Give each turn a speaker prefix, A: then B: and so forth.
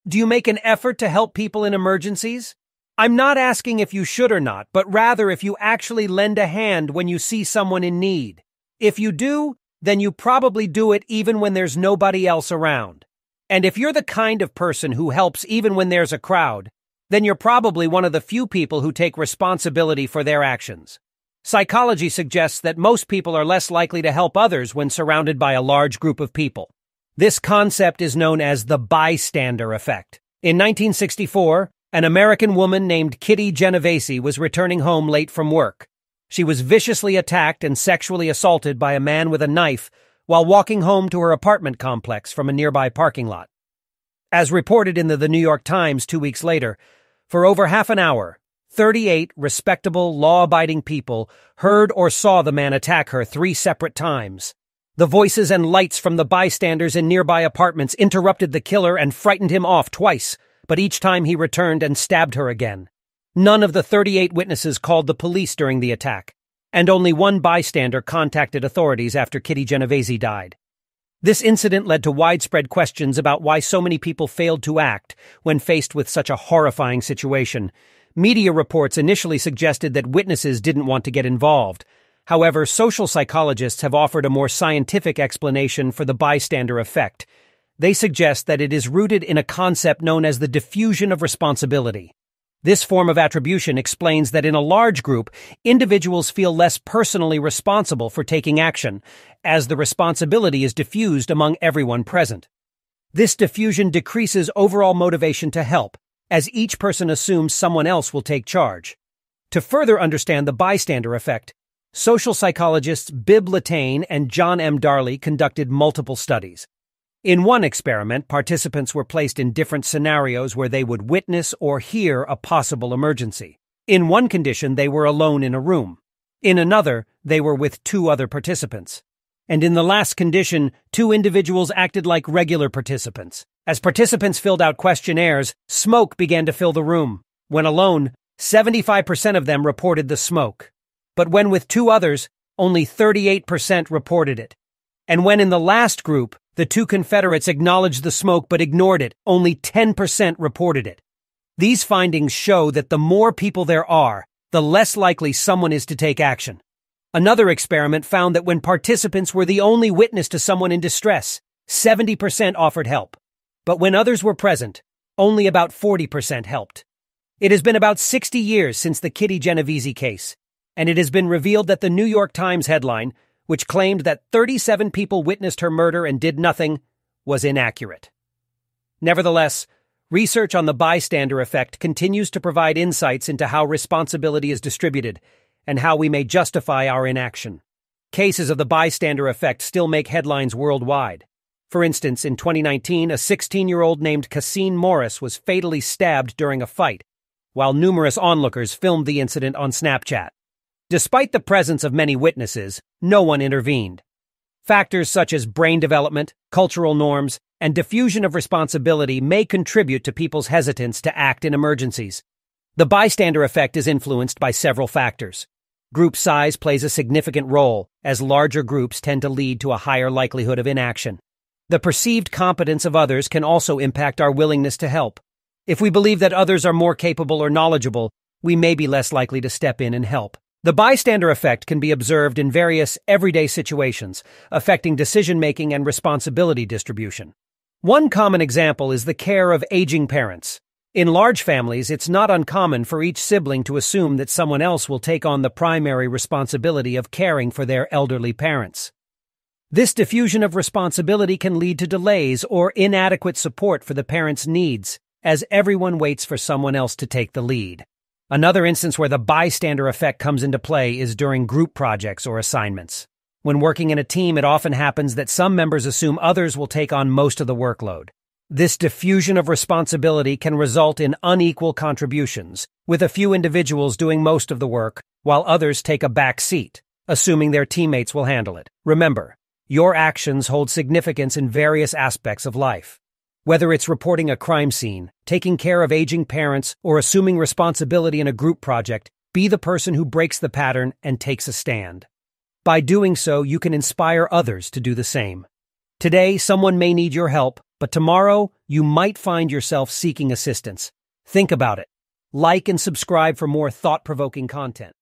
A: Do you make an effort to help people in emergencies? I'm not asking if you should or not, but rather if you actually lend a hand when you see someone in need. If you do, then you probably do it even when there's nobody else around. And if you're the kind of person who helps even when there's a crowd, then you're probably one of the few people who take responsibility for their actions. Psychology suggests that most people are less likely to help others when surrounded by a large group of people. This concept is known as the bystander effect. In 1964, an American woman named Kitty Genovese was returning home late from work. She was viciously attacked and sexually assaulted by a man with a knife while walking home to her apartment complex from a nearby parking lot. As reported in the New York Times 2 weeks later, for over half an hour, 38 respectable, law-abiding people heard or saw the man attack her 3 separate times. The voices and lights from the bystanders in nearby apartments interrupted the killer and frightened him off twice, but each time he returned and stabbed her again. None of the 38 witnesses called the police during the attack, and only one bystander contacted authorities after Kitty Genovese died. This incident led to widespread questions about why so many people failed to act when faced with such a horrifying situation. Media reports initially suggested that witnesses didn't want to get involved. However, social psychologists have offered a more scientific explanation for the bystander effect. They suggest that it is rooted in a concept known as the diffusion of responsibility. This form of attribution explains that in a large group, individuals feel less personally responsible for taking action, as the responsibility is diffused among everyone present. This diffusion decreases overall motivation to help, as each person assumes someone else will take charge. To further understand the bystander effect, social psychologists Bibb Latané and John M. Darley conducted multiple studies. In one experiment, participants were placed in different scenarios where they would witness or hear a possible emergency. In one condition, they were alone in a room. In another, they were with 2 other participants. And in the last condition, 2 individuals acted like regular participants. As participants filled out questionnaires, smoke began to fill the room. When alone, 75% of them reported the smoke. But when with 2 others, only 38% reported it. And when in the last group, the 2 Confederates acknowledged the smoke but ignored it, only 10% reported it. These findings show that the more people there are, the less likely someone is to take action. Another experiment found that when participants were the only witness to someone in distress, 70% offered help. But when others were present, only about 40% helped. It has been about 60 years since the Kitty Genovese case, and it has been revealed that the New York Times headline, which claimed that 37 people witnessed her murder and did nothing, was inaccurate. Nevertheless, research on the bystander effect continues to provide insights into how responsibility is distributed and how we may justify our inaction. Cases of the bystander effect still make headlines worldwide. For instance, in 2019, a 16-year-old named Cassine Morris was fatally stabbed during a fight, while numerous onlookers filmed the incident on Snapchat. Despite the presence of many witnesses, no one intervened. Factors such as brain development, cultural norms, and diffusion of responsibility may contribute to people's hesitance to act in emergencies. The bystander effect is influenced by several factors. Group size plays a significant role, as larger groups tend to lead to a higher likelihood of inaction. The perceived competence of others can also impact our willingness to help. If we believe that others are more capable or knowledgeable, we may be less likely to step in and help. The bystander effect can be observed in various everyday situations, affecting decision-making and responsibility distribution. One common example is the care of aging parents. In large families, it's not uncommon for each sibling to assume that someone else will take on the primary responsibility of caring for their elderly parents. This diffusion of responsibility can lead to delays or inadequate support for the parent's needs, as everyone waits for someone else to take the lead. Another instance where the bystander effect comes into play is during group projects or assignments. When working in a team, it often happens that some members assume others will take on most of the workload. This diffusion of responsibility can result in unequal contributions, with a few individuals doing most of the work, while others take a back seat, assuming their teammates will handle it. Remember, your actions hold significance in various aspects of life. Whether it's reporting a crime scene, taking care of aging parents, or assuming responsibility in a group project, be the person who breaks the pattern and takes a stand. By doing so, you can inspire others to do the same. Today, someone may need your help, but tomorrow, you might find yourself seeking assistance. Think about it. Like and subscribe for more thought-provoking content.